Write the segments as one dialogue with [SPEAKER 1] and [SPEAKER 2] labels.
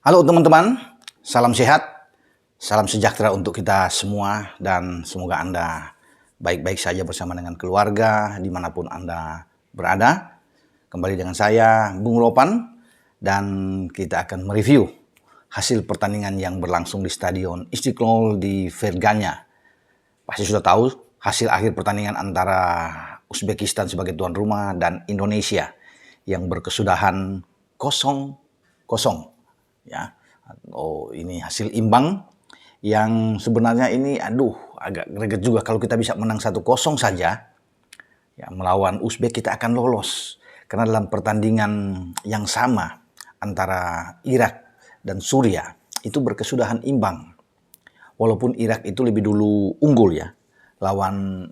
[SPEAKER 1] Halo teman-teman, salam sehat, salam sejahtera untuk kita semua dan semoga Anda baik-baik saja bersama dengan keluarga dimanapun Anda berada. Kembali dengan saya, Bung Ropan, dan kita akan mereview hasil pertandingan yang berlangsung di Stadion Istiqlal di Fergana. Pasti sudah tahu hasil akhir pertandingan antara Uzbekistan sebagai tuan rumah dan Indonesia yang berkesudahan 0-0. Ya, ini hasil imbang yang sebenarnya ini agak greget juga kalau kita bisa menang 1-0 saja ya melawan Uzbek kita akan lolos. Karena dalam pertandingan yang sama antara Irak dan Suriah itu berkesudahan imbang. Walaupun Irak itu lebih dulu unggul ya lawan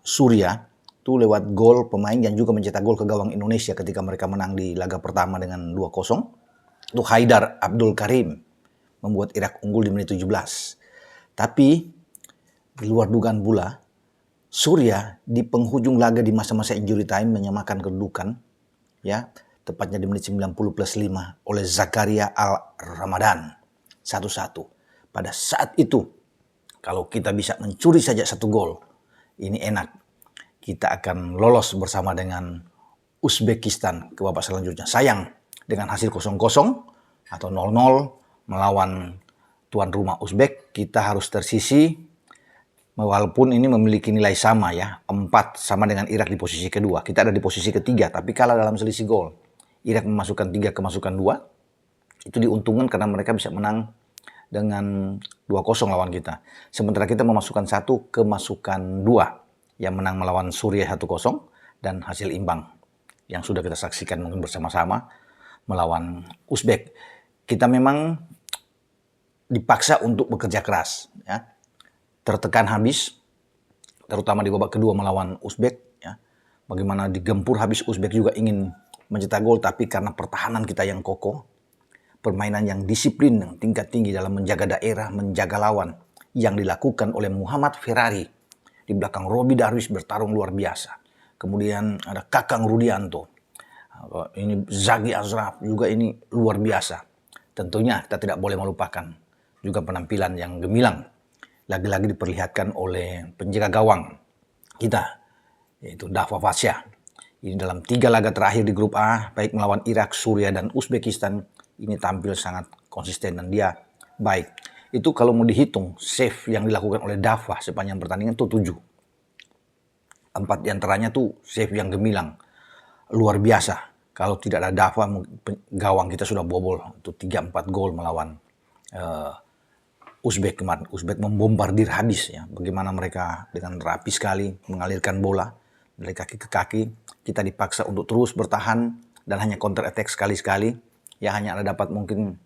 [SPEAKER 1] Suriah itu lewat gol pemain yang juga mencetak gol ke gawang Indonesia ketika mereka menang di laga pertama dengan 2-0. Itu Haidar Abdul Karim membuat Irak unggul di menit 17. Tapi di luar dugaan pula, Suriah di penghujung laga di masa-masa injury time menyamakan kedudukan, ya tepatnya di menit 90 plus 5 oleh Zakaria Al-Ramadan 1-1. Pada saat itu, kalau kita bisa mencuri saja satu gol, ini enak. Kita akan lolos bersama dengan Uzbekistan ke babak selanjutnya. Sayang, dengan hasil 0-0 atau 0-0 melawan tuan rumah Uzbek, kita harus tersisi walaupun ini memiliki nilai sama ya, 4 sama dengan Irak di posisi kedua. Kita ada di posisi ketiga, tapi kalah dalam selisih gol. Irak memasukkan 3, kemasukan 2. Itu diuntungkan karena mereka bisa menang dengan 2-0 lawan kita. Sementara kita memasukkan 1, kemasukan 2 yang menang melawan Suriah 1-0 dan hasil imbang yang sudah kita saksikan mungkin bersama-sama melawan Uzbek. Kita memang dipaksa untuk bekerja keras, ya. Tertekan habis, terutama di babak kedua melawan Uzbek, ya. Bagaimana digempur habis, Uzbek juga ingin mencetak gol, tapi karena pertahanan kita yang kokoh, permainan yang disiplin, yang tingkat tinggi dalam menjaga daerah, menjaga lawan, yang dilakukan oleh Muhammad Ferrari. Di belakang Robi Darwish bertarung luar biasa. Kemudian ada Kakang Rudianto. Ini Zagi Azraf juga ini luar biasa. Tentunya kita tidak boleh melupakan juga penampilan yang gemilang. Lagi-lagi diperlihatkan oleh penjaga gawang kita, yaitu Dava Vasya. Ini dalam 3 laga terakhir di grup A, baik melawan Irak, Suriah, dan Uzbekistan, ini tampil sangat konsisten dan dia baik. Itu kalau mau dihitung, save yang dilakukan oleh Dava sepanjang pertandingan itu 7. 4 diantaranya tuh save yang gemilang. Luar biasa. Kalau tidak ada Dava, gawang kita sudah bobol. Itu 3-4 gol melawan Uzbek kemarin. Uzbek membombardir habis ya. Bagaimana mereka dengan rapi sekali mengalirkan bola dari kaki ke kaki. Kita dipaksa untuk terus bertahan dan hanya counter attack sekali-sekali. Ya hanya ada dapat mungkin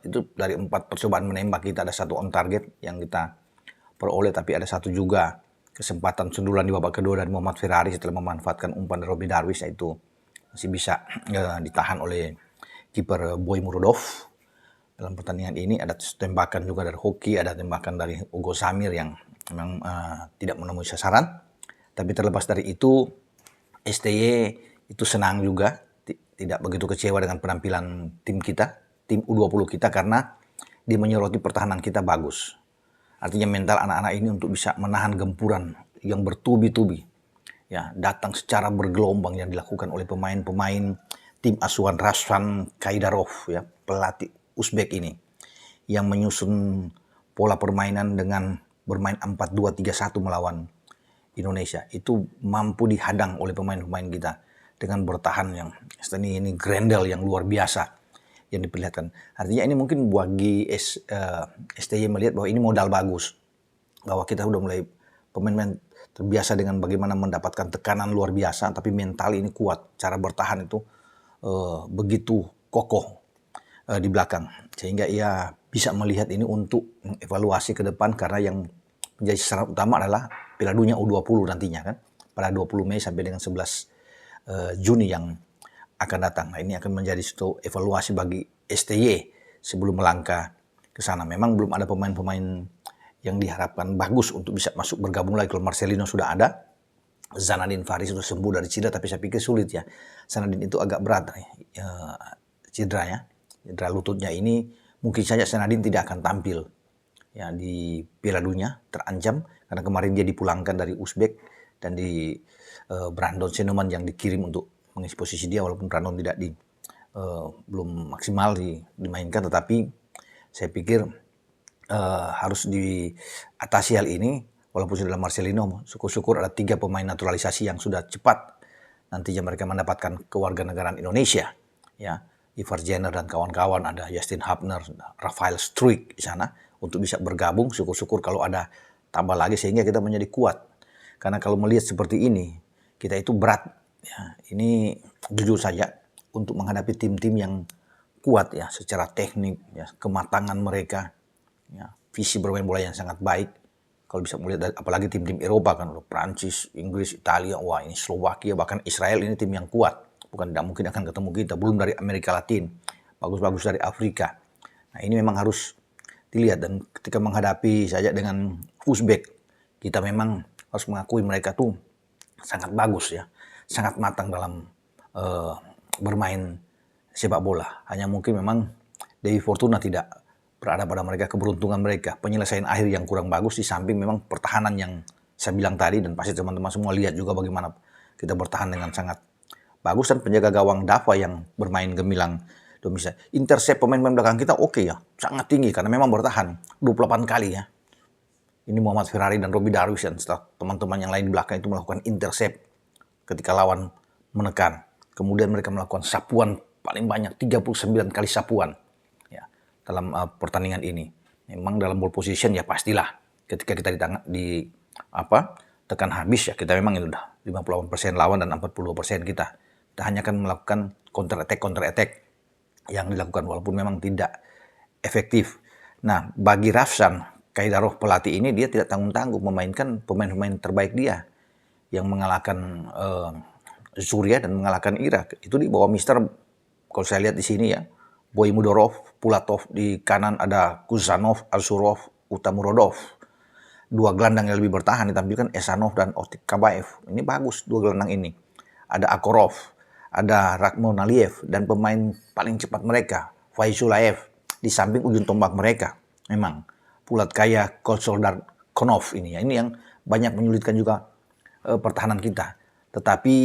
[SPEAKER 1] itu dari 4 percobaan menembak kita ada 1 on target yang kita peroleh, tapi ada 1 juga kesempatan sundulan di babak kedua dari Muhammad Ferrari setelah memanfaatkan umpan dari Robi Darwish, itu masih bisa ditahan oleh kiper Boy Murodov. Dalam pertandingan ini ada tembakan juga dari Hoki, ada tembakan dari Ugo Samir yang memang tidak menemui sasaran. Tapi terlepas dari itu, STY itu senang juga, tidak begitu kecewa dengan penampilan tim kita, tim U20 kita, karena dia menyoroti pertahanan kita bagus. Artinya mental anak-anak ini untuk bisa menahan gempuran yang bertubi-tubi. Ya, datang secara bergelombang yang dilakukan oleh pemain-pemain tim asuhan Rasvan Kaidarov, ya, pelatih Uzbek ini, yang menyusun pola permainan dengan bermain 4-2-3-1 melawan Indonesia. Itu mampu dihadang oleh pemain-pemain kita dengan bertahan yang ini Grendel yang luar biasa yang diperlihatkan. Artinya ini mungkin bagi STY melihat bahwa ini modal bagus, bahwa kita udah mulai pemain-pemain terbiasa dengan bagaimana mendapatkan tekanan luar biasa, tapi mental ini kuat, cara bertahan itu begitu kokoh di belakang, sehingga ia bisa melihat ini untuk mengevaluasi ke depan, karena yang menjadi sasaran utama adalah Piala Dunia U20 nantinya kan, pada 20 Mei sampai dengan 11 Juni yang akan datang. Nah, ini akan menjadi suatu evaluasi bagi STY sebelum melangkah ke sana. Memang belum ada pemain-pemain yang diharapkan bagus untuk bisa masuk bergabung lagi. Kalau Marcelino sudah ada, Zanadin Faris sudah sembuh dari cedera, tapi saya pikir sulit ya. Zanadin itu agak berat cederanya. Cedera lututnya ini mungkin saja Senadin tidak akan tampil ya di Piala Dunia, terancam karena kemarin dia dipulangkan dari Uzbek dan Brandon Senoman yang dikirim untuk mengisi posisi dia, walaupun Brandon tidak belum maksimal dimainkan, tetapi saya pikir harus diatasi hal ini. Walaupun sudah Marcelino, syukur-syukur ada 3 pemain naturalisasi yang sudah cepat nantinya mereka mendapatkan kewarganegaraan Indonesia. Ya, Ivar Jenner dan kawan-kawan, ada Justin Hubner, Rafael Struijk di sana untuk bisa bergabung. Syukur-syukur kalau ada tambah lagi sehingga kita menjadi kuat. Karena kalau melihat seperti ini, kita itu berat. Ya, ini jujur saja untuk menghadapi tim-tim yang kuat ya secara teknik, ya, kematangan mereka, ya, visi bermain bola yang sangat baik. Kalau bisa melihat apalagi tim-tim Eropa kan, Prancis, Inggris, Italia, wah ini Slovakia, bahkan Israel, ini tim yang kuat. Bukan tidak mungkin akan ketemu kita, belum dari Amerika Latin, bagus-bagus dari Afrika. Nah ini memang harus dilihat, dan ketika menghadapi saja dengan Uzbek, kita memang harus mengakui mereka tuh sangat bagus ya, sangat matang dalam bermain sepak bola. Hanya mungkin memang Dewi Fortuna tidak berada pada mereka, keberuntungan mereka, penyelesaian akhir yang kurang bagus, di samping memang pertahanan yang saya bilang tadi, dan pasti teman-teman semua lihat juga bagaimana kita bertahan dengan sangat bagus, dan penjaga gawang Dava yang bermain gemilang. Bisa intercept pemain-pemain belakang kita oke ya, sangat tinggi karena memang bertahan 28 kali ya. Ini Muhammad Ferrari dan Robbie Darwish dan setelah teman-teman yang lain di belakang itu melakukan intercept ketika lawan menekan. Kemudian mereka melakukan sapuan paling banyak, 39 kali sapuan dalam pertandingan ini. Memang dalam ball position ya pastilah ketika kita tekan habis ya, kita memang itu udah 58% lawan dan 42% kita. Kita hanya akan melakukan counter attack yang dilakukan walaupun memang tidak efektif. Nah, bagi Rafsan Kaidarov pelatih ini, dia tidak tanggung-tanggung memainkan pemain-pemain terbaik dia yang mengalahkan Surya dan mengalahkan Irak. Itu di bawah Mister, kalau saya lihat di sini ya, Boy Mudorov, Pulatov, di kanan ada Kuzanov, Arsurov, Utamurodov. 2 gelandang yang lebih bertahan ditampilkan Esanov dan Otik Kabaev. Ini bagus 2 gelandang ini. Ada Akorov, ada Rakhmon Aliev, dan pemain paling cepat mereka, Faizulaev, di samping ujung tombak mereka. Memang Pulatkaya Kolsoldarkonov ini ya, ini yang banyak menyulitkan juga pertahanan kita. Tetapi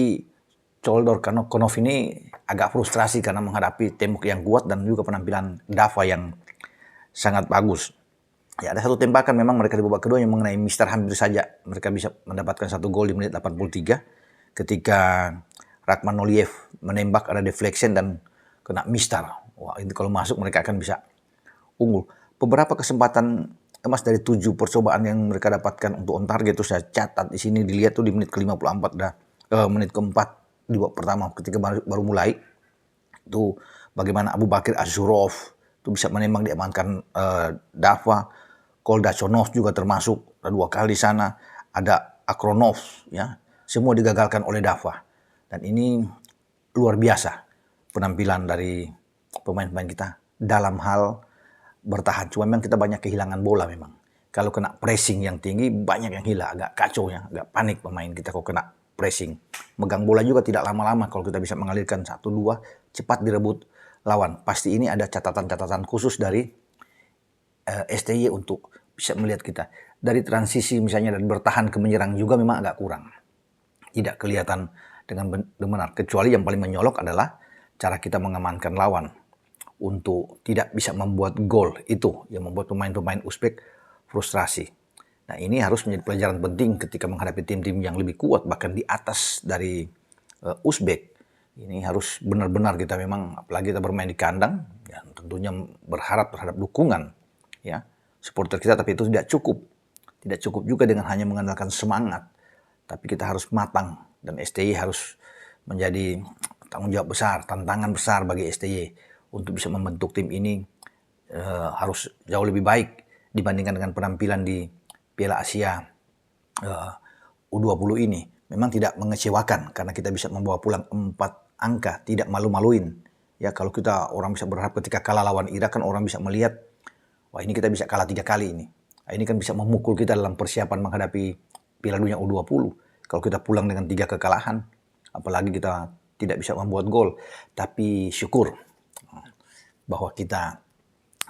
[SPEAKER 1] Kolsoldarkonov ini agak frustrasi karena menghadapi tembok yang kuat dan juga penampilan Dava yang sangat bagus. Ya, ada satu tembakan memang mereka di babak kedua yang mengenai Mister, hampir saja mereka bisa mendapatkan 1 gol di menit 83 ketika Rakhman Noliev menembak, ada deflection dan kena Mister. Wah, itu kalau masuk mereka akan bisa unggul. Beberapa kesempatan emas dari 7 percobaan yang mereka dapatkan untuk on target itu saya catat di sini, dilihat tuh di menit ke-54 menit keempat di babak pertama ketika baru mulai itu bagaimana Abu Bakir Azurov itu bisa menembak, diamankan Dava. Koldachonov juga termasuk 2 kali di sana, ada Akronov ya, semua digagalkan oleh Dava. Dan ini luar biasa penampilan dari pemain-pemain kita dalam hal bertahan. Cuma memang kita banyak kehilangan bola memang. Kalau kena pressing yang tinggi banyak yang hilang, agak kacau ya, agak panik pemain kita kalau kena pressing. Megang bola juga tidak lama-lama, kalau kita bisa mengalirkan 1-2 cepat direbut lawan. Pasti ini ada catatan-catatan khusus dari STY untuk bisa melihat kita. Dari transisi misalnya dari bertahan ke menyerang juga memang agak kurang. Tidak kelihatan dengan benar. Kecuali yang paling menyolok adalah cara kita mengamankan lawan untuk tidak bisa membuat gol. Itu yang membuat pemain-pemain Uzbek frustrasi. Nah ini harus menjadi pelajaran penting ketika menghadapi tim-tim yang lebih kuat, bahkan di atas dari Uzbek. Ini harus benar-benar kita memang, apalagi kita bermain di kandang, ya tentunya berharap terhadap dukungan ya supporter kita, tapi itu tidak cukup. Tidak cukup juga dengan hanya mengandalkan semangat, tapi kita harus matang, dan STY harus menjadi tanggung jawab besar, tantangan besar bagi STY untuk bisa membentuk tim ini harus jauh lebih baik dibandingkan dengan penampilan di Piala Asia U20 ini. Memang tidak mengecewakan karena kita bisa membawa pulang 4 angka, tidak malu-maluin. Ya kalau kita, orang bisa berharap ketika kalah lawan Irak kan orang bisa melihat, wah ini kita bisa kalah 3 kali ini. Nah, ini kan bisa memukul kita dalam persiapan menghadapi Piala Dunia U20. Kalau kita pulang dengan 3 kekalahan, apalagi kita tidak bisa membuat gol. Tapi syukur bahwa kita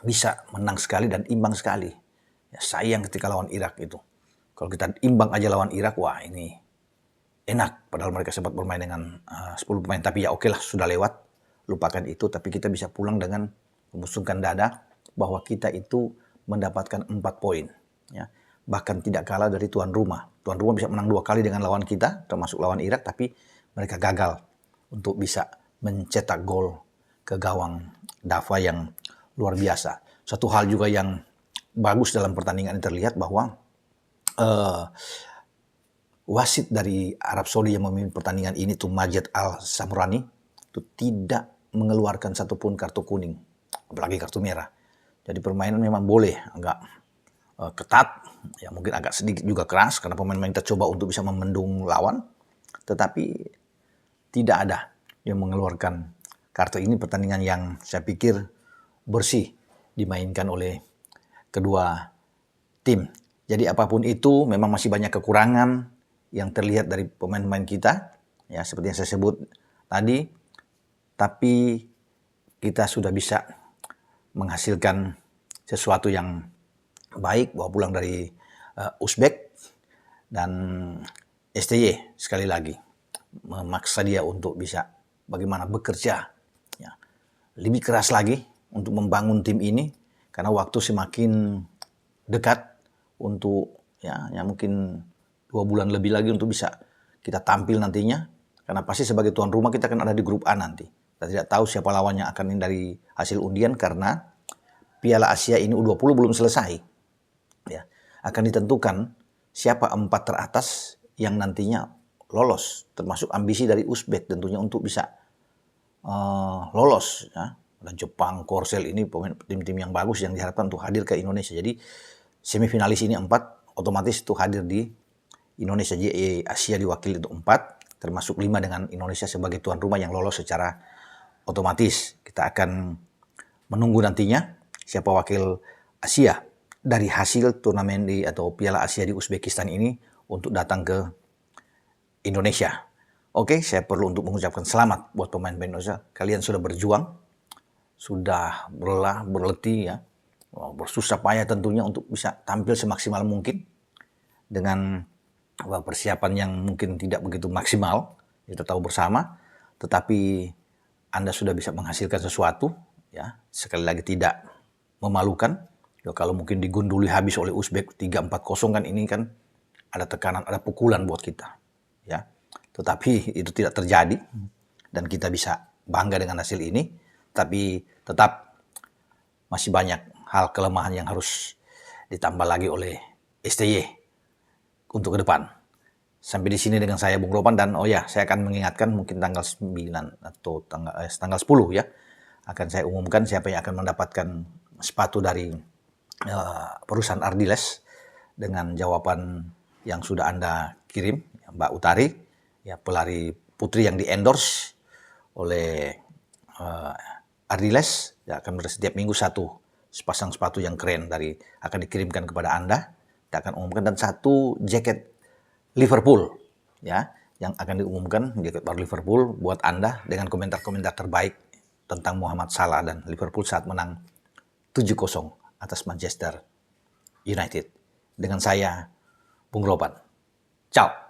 [SPEAKER 1] bisa menang sekali dan imbang sekali. Ya, sayang ketika lawan Irak itu. Kalau kita imbang aja lawan Irak, wah ini enak. Padahal mereka sempat bermain dengan 10 pemain. Tapi ya oke lah, sudah lewat. Lupakan itu. Tapi kita bisa pulang dengan memusingkan dada bahwa kita itu mendapatkan 4 poin. Ya. Bahkan tidak kalah dari tuan rumah. Tuan rumah bisa menang 2 kali dengan lawan kita, termasuk lawan Irak. Tapi mereka gagal untuk bisa mencetak gol ke gawang Dava yang luar biasa. Satu hal juga yang bagus dalam pertandingan ini terlihat bahwa wasit dari Arab Saudi yang memimpin pertandingan ini tuh Majid Al-Samrani itu tidak mengeluarkan satupun kartu kuning, apalagi kartu merah. Jadi permainan memang boleh agak ketat, ya mungkin agak sedikit juga keras karena pemain-pemain kita coba untuk bisa membendung lawan, tetapi tidak ada yang mengeluarkan kartu ini. Pertandingan yang saya pikir bersih dimainkan oleh kedua tim. Jadi apapun itu memang masih banyak kekurangan yang terlihat dari pemain-pemain kita, ya seperti yang saya sebut tadi, tapi kita sudah bisa menghasilkan sesuatu yang baik bawa pulang dari Uzbek, dan STY sekali lagi memaksa dia untuk bisa bagaimana bekerja ya, lebih keras lagi untuk membangun tim ini, karena waktu semakin dekat untuk ya mungkin 2 bulan lebih lagi untuk bisa kita tampil nantinya, karena pasti sebagai tuan rumah kita akan ada di grup A nanti. Kita tidak tahu siapa lawannya akan dari hasil undian karena Piala Asia ini U20 belum selesai. Ya, akan ditentukan siapa 4 teratas yang nantinya lolos, termasuk ambisi dari Uzbek tentunya untuk bisa lolos. Ya. Ada Jepang, Korsel ini tim-tim yang bagus yang diharapkan untuk hadir ke Indonesia. Jadi semifinalis ini 4 otomatis itu hadir di Indonesia. Jadi Asia diwakili untuk 4, termasuk 5 dengan Indonesia sebagai tuan rumah yang lolos secara otomatis. Kita akan menunggu nantinya siapa wakil Asia dari hasil turnamen atau Piala Asia di Uzbekistan ini untuk datang ke Indonesia. Oke, saya perlu untuk mengucapkan selamat buat pemain-pemain Indonesia. Kalian sudah berjuang, sudah berletih ya, bersusah payah tentunya untuk bisa tampil semaksimal mungkin dengan persiapan yang mungkin tidak begitu maksimal, kita tahu bersama, tetapi Anda sudah bisa menghasilkan sesuatu, ya sekali lagi tidak memalukan. Ya, kalau mungkin digunduli habis oleh Uzbek 3-4-0 kan ini kan ada tekanan, ada pukulan buat kita, ya. Tetapi itu tidak terjadi dan kita bisa bangga dengan hasil ini. Tapi tetap masih banyak hal kelemahan yang harus ditambah lagi oleh STY untuk ke depan. Sampai di sini dengan saya Bung Ropan, dan saya akan mengingatkan mungkin tanggal 9 atau tanggal 10 ya, akan saya umumkan siapa yang akan mendapatkan sepatu dari perusahaan Ardiles dengan jawaban yang sudah Anda kirim, Mbak Utari, ya pelari putri yang di-endorse oleh Ardiles, ya akan setiap minggu satu sepasang sepatu yang keren akan dikirimkan kepada Anda. Kita akan umumkan, dan satu jaket Liverpool ya yang akan diumumkan, jaket baru Liverpool buat Anda dengan komentar-komentar terbaik tentang Muhammad Salah dan Liverpool saat menang 7-0 atas Manchester United. Dengan saya Bung Ropan. Ciao.